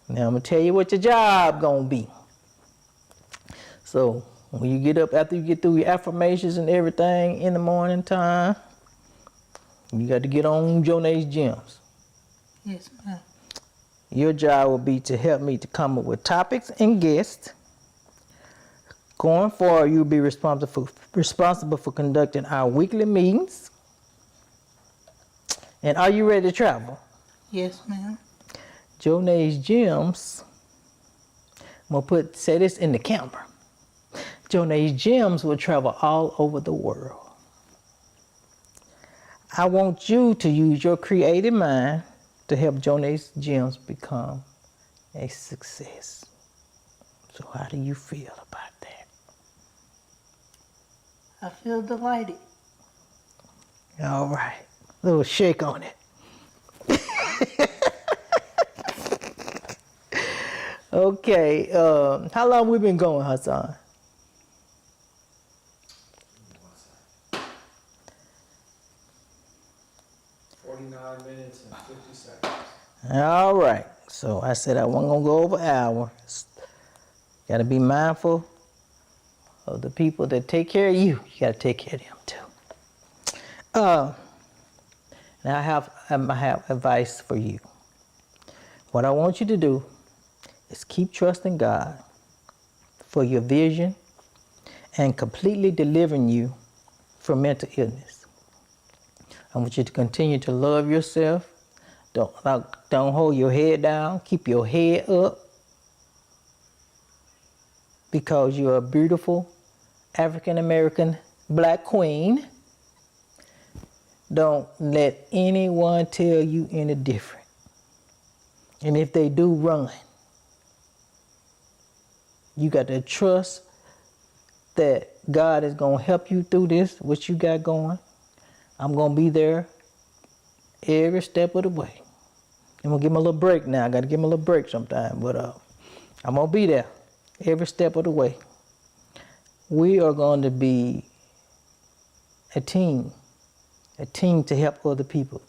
now I'm going to tell you what your job going to be. So, when you get up, after you get through your affirmations and everything in the morning time, you got to get on Jonae's Gems. Yes, ma'am. Your job will be to help me to come up with topics and guests. Going forward, you'll be responsible for conducting our weekly meetings. And are you ready to travel? Yes, ma'am. Jonae's Gems. I'm gonna say this in the camera. Jonae's Gems will travel all over the world. I want you to use your creative mind to help Jonae's Gems become a success. So how do you feel about that? I feel delighted. All right. A little shake on it. Okay. How long we been going, Hassan? Minutes and 50 seconds. All right. So I said I wasn't gonna go over an hour. Got to be mindful of the people that take care of you. You got to take care of them too. Now I have advice for you. What I want you to do is keep trusting God for your vision and completely delivering you from mental illness. I want you to continue to love yourself. Don't hold your head down. Keep your head up. Because you're a beautiful African American Black queen. Don't let anyone tell you any different. And if they do, run. You got to trust that God is going to help you through this, what you got going. I'm going to be there every step of the way. I'm going to give him a little break now. I got to give him a little break sometime. But I'm going to be there every step of the way. We are going to be a team to help other people,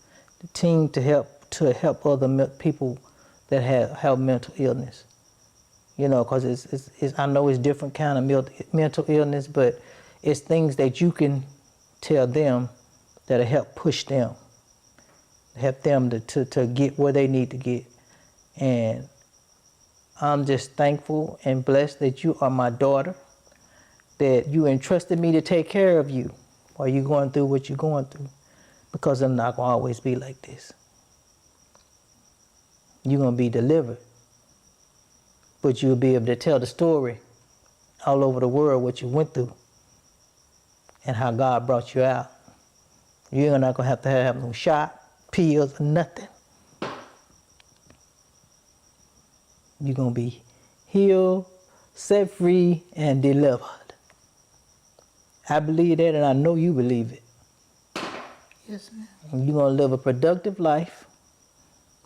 a team to help other people that have mental illness. You know, because it's I know it's different kind of mental illness, but it's things that you can tell them that'll help push them, help them to get where they need to get. And I'm just thankful and blessed that you are my daughter, that you entrusted me to take care of you while you're going through what you're going through, because I'm not going to always be like this. You're going to be delivered, but you'll be able to tell the story all over the world what you went through and how God brought you out. You're not going to have no shot, pills, or nothing. You're going to be healed, set free, and delivered. I believe that, and I know you believe it. Yes, ma'am. You're going to live a productive life.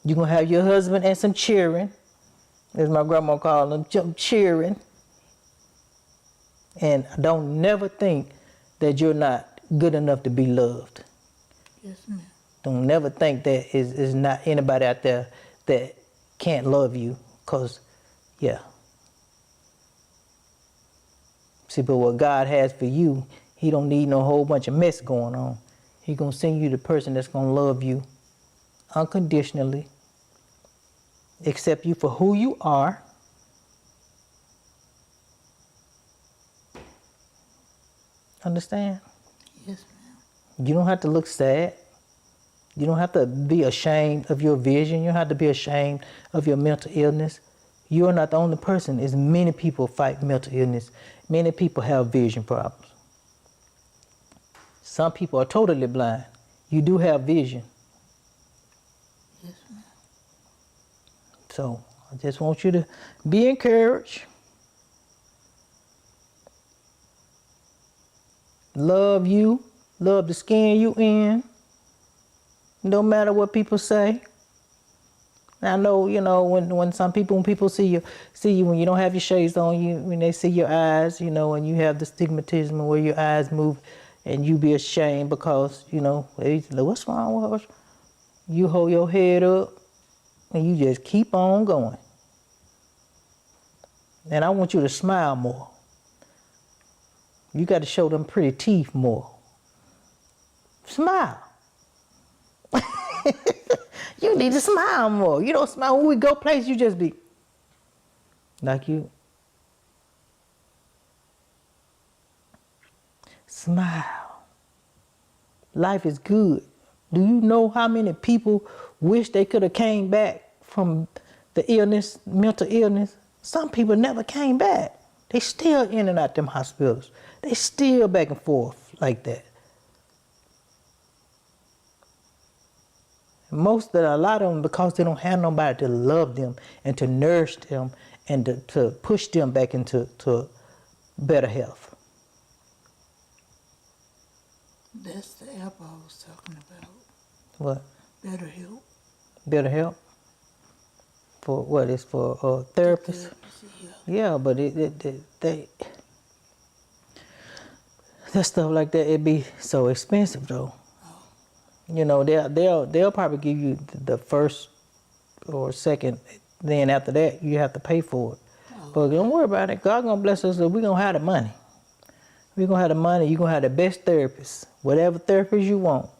You're going to have your husband and some cheering, as my grandma called them, cheering. And don't never think that you're not good enough to be loved. Yes, ma'am. Don't never think that is not anybody out there that can't love you, because, yeah. See, but what God has for you, he don't need no whole bunch of mess going on. He gonna send you the person that's gonna love you unconditionally, accept you for who you are, understand? Yes, ma'am. You don't have to look sad. You don't have to be ashamed of your vision. You don't have to be ashamed of your mental illness. You are not the only person. As many people fight mental illness. Many people have vision problems. Some people are totally blind. You do have vision. Yes, ma'am. So I just want you to be encouraged. Love you. Love the skin you in. No matter what people say. I know, you know, when people see you when you don't have your shades on, when they see your eyes, you know, and you have the stigmatism where your eyes move, and you be ashamed because, you know, they say, what's wrong with her? You hold your head up and you just keep on going. And I want you to smile more. You got to show them pretty teeth more. Smile. You need to smile more. You don't smile when we go places, you just be like you. Smile. Life is good. Do you know how many people wish they could have came back from the illness, mental illness? Some people never came back. They still in and out them hospitals. They still back and forth like that. A lot of them, because they don't have nobody to love them and to nourish them and to push them back into better health. That's the app I was talking about. What? Better help. Better help? For what? It's for therapists? Yeah, but that stuff like that, it be so expensive though. You know, they'll probably give you the first or second, then after that you have to pay for it. But don't worry about it. God gonna bless us, so we're gonna have the money. We're gonna have the money. You're gonna have the best therapist. Whatever therapist you want,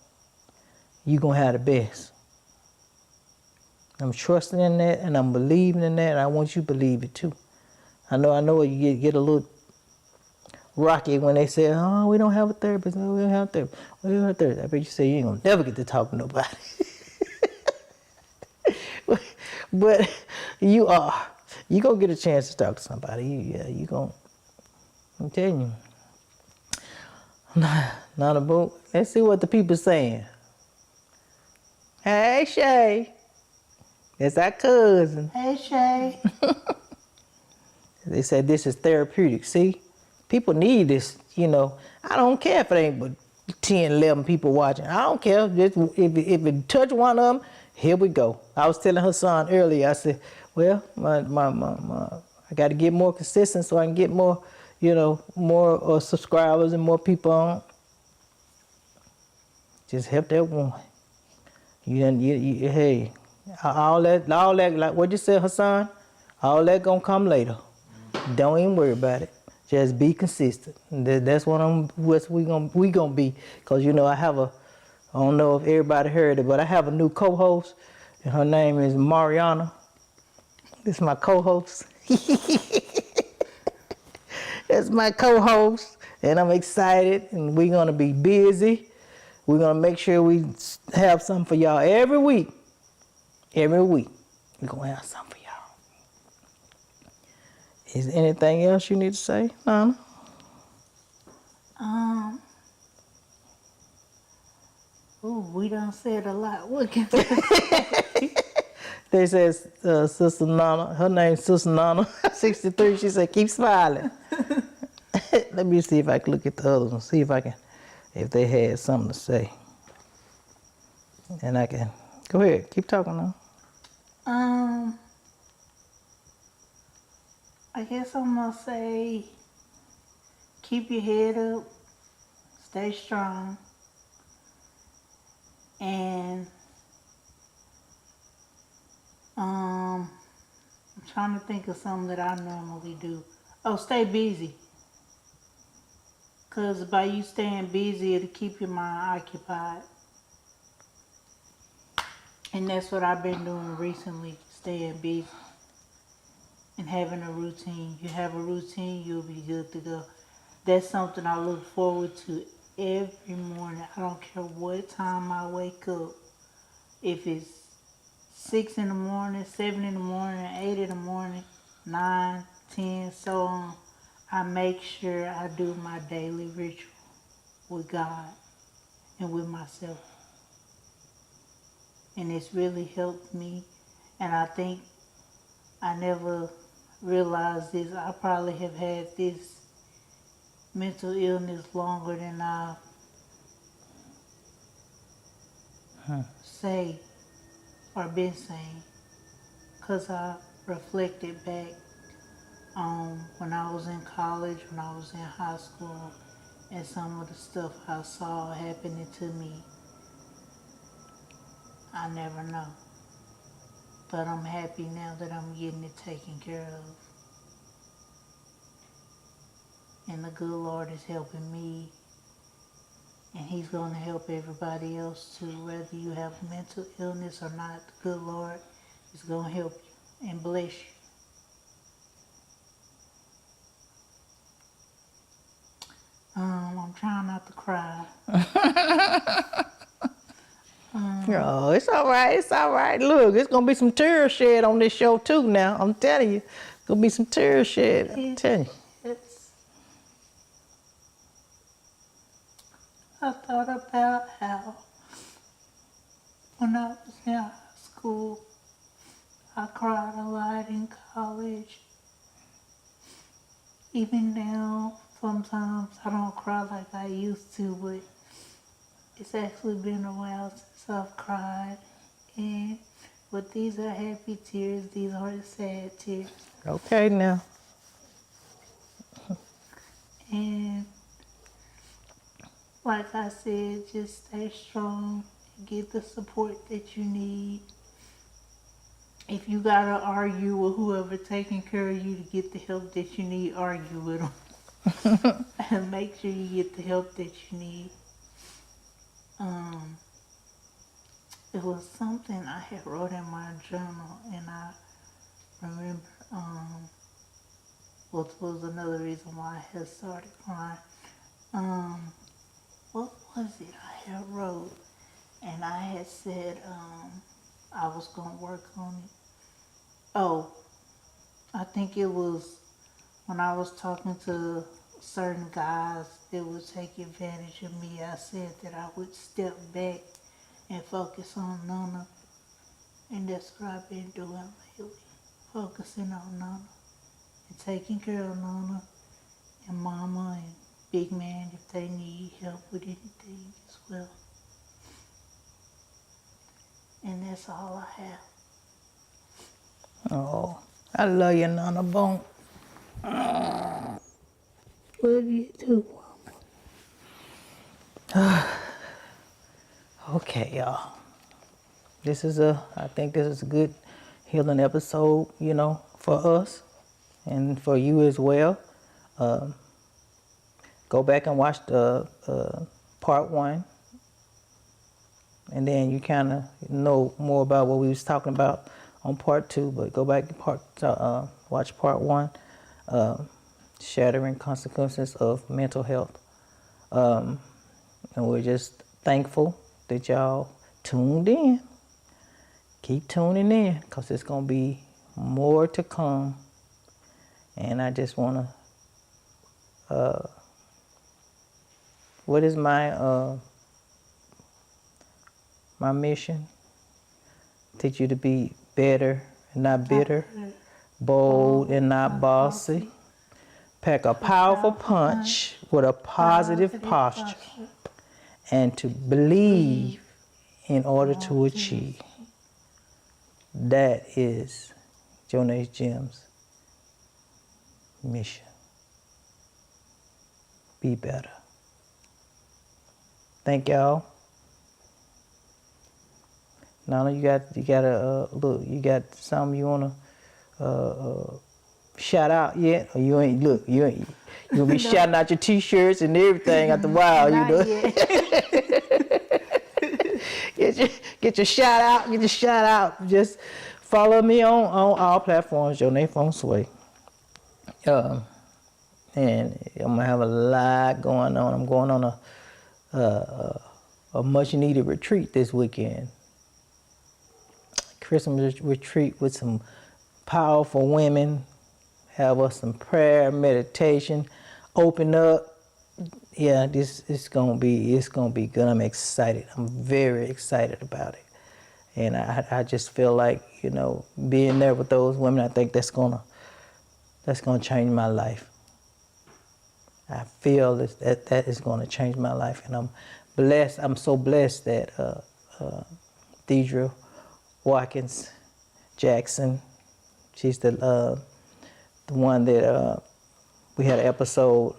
you're gonna have the best. I'm trusting in that and I'm believing in that, and I want you to believe it too. I know you get a little rocky when they say, oh, we don't have a therapist. No, we don't have a therapist. We don't have a therapist. I bet you say you ain't gonna never get to talk to nobody. But you are. You gonna get a chance to talk to somebody. I'm telling you. Not a boom. Let's see what the people saying. Hey, Shay. That's our cousin. Hey, Shay. They said this is therapeutic. See? People need this, you know. I don't care if it ain't but 10, 11 people watching. I don't care. Just if it touch one of them, here we go. I was telling her son earlier, I said, well, I got to get more consistent so I can get more, you know, more subscribers and more people on. Just help that one. Hey, all that, like what you said, Hassan, all that gonna come later. Don't even worry about it. Just be consistent. That's what we gonna be. Cause you know I don't know if everybody heard it, but I have a new co-host, and her name is Mariayana. This is my co-host. That's my co-host, and I'm excited, and we're gonna be busy. We're gonna make sure we have something for y'all every week. Every week, we're gonna have something for y'all. Is there anything else you need to say, Nana? We done said a lot. What can They says Sister Nana, her name's Sister Nana, 63. She said, keep smiling. Let me see if I can look at the others and see if they had something to say. And I can, go ahead, keep talking now. I guess I'm gonna say, keep your head up, stay strong, and I'm trying to think of something that I normally do. Oh, stay busy. Cause by you staying busy, it'll keep your mind occupied. And that's what I've been doing recently, staying busy and having a routine. You have a routine, you'll be good to go. That's something I look forward to every morning. I don't care what time I wake up. If it's 6 in the morning, 7 in the morning, 8 in the morning, 9, 10, so on, I make sure I do my daily ritual with God and with myself. And it's really helped me. And I think I never realized this. I probably have had this mental illness longer than I say or been saying. Because I reflected back on when I was in college, when I was in high school, and some of the stuff I saw happening to me. I never know. But I'm happy now that I'm getting it taken care of. And the good Lord is helping me. And He's going to help everybody else too. Whether you have mental illness or not, the good Lord is going to help you and bless you. I'm trying not to cry. Oh, it's all right. It's all right. Look, it's going to be some tears shed on this show, too, now. I'm telling you. It's going to be some tears shed. I'm telling you. I thought about how when I was in high school, I cried a lot in college. Even now, sometimes I don't cry like I used to, but it's actually been a while since I've cried. But these are happy tears, these aren't sad tears. Okay, now. And like I said, just stay strong, get the support that you need. If you gotta argue with whoever taking care of you to get the help that you need, argue with them. And make sure you get the help that you need. It was something I had wrote in my journal, and I remember, which was another reason why I had started crying. What was it I had wrote? And I had said I was gonna work on it. Oh, I think it was when I was talking to certain guys that would take advantage of me, I said that I would step back and focus on Nana. And that's what I've been doing lately. Focusing on Nana and taking care of Nana and Mama and Big Man if they need help with anything as well. And that's all I have. Oh, I love you, Nana Bone. Love you too, Mama. Okay, y'all. I think this is a good healing episode, you know, for us and for you as well. Go back and watch the part 1, and then you kind of know more about what we was talking about on part 2. But go back and watch part 1, Shattering Consequences of Mental Health. And we're just thankful that y'all tuned in. Keep tuning in, because there's going to be more to come. And I just want to, what is my my mission? Teach you to be better and not bitter, bold and not bossy. Pack a powerful punch with a positive posture, and to believe in order to achieve. That is Jonae's Gem's mission. Be better. Thank y'all. Nana, you got look. You got something you wanna shout out yet? Or you ain't look? You gonna be shouting out your T-shirts and everything after a while, you know. Get your shout out. Get your shout out. Just follow me on all platforms, Jonae Feng Shui. And I'm gonna have a lot going on. I'm going on a much needed retreat this weekend. Christmas retreat with some powerful women. Have us some prayer, meditation, open up. Yeah, it's gonna be good. I'm excited. I'm very excited about it. And I just feel like, you know, being there with those women, I think that's gonna change my life. I feel that is gonna change my life, and I'm blessed. I'm so blessed that Deidre Watkins Jackson, she's the one that we had an episode.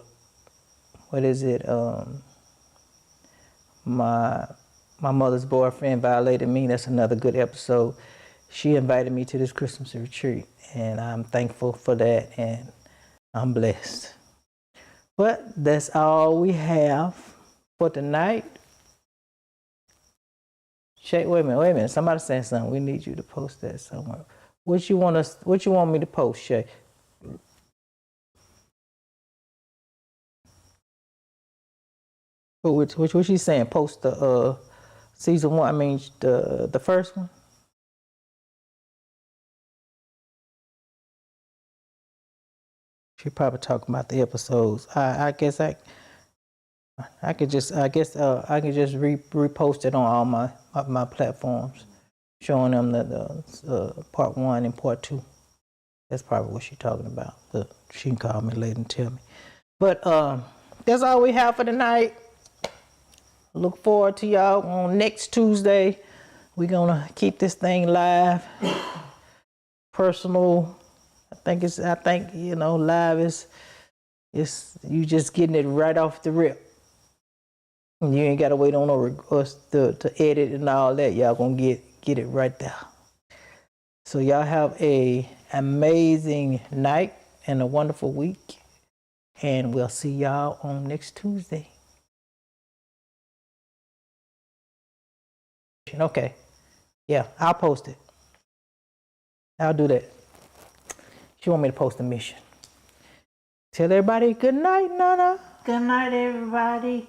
What is it? My mother's boyfriend violated me. That's another good episode. She invited me to this Christmas retreat, and I'm thankful for that, and I'm blessed. But that's all we have for tonight. Shay, wait a minute. Somebody saying something. We need you to post that somewhere. What you want me to post, Shay? What she's saying? Post the season 1. I mean the first one. She probably talking about the episodes. I guess I could just repost it on all my platforms, showing them the part 1 and part 2. That's probably what she's talking about. But she can call me later and tell me. But that's all we have for tonight. Look forward to y'all on next Tuesday. We're gonna keep this thing live, personal. I think you know, live is you just getting it right off the rip. You ain't gotta wait on us to edit and all that. Y'all gonna get it right there. So y'all have a amazing night and a wonderful week, and we'll see y'all on next Tuesday. Okay. Yeah, I'll post it. I'll do that. She want me to post the mission. Tell everybody good night, Nana. Good night, everybody.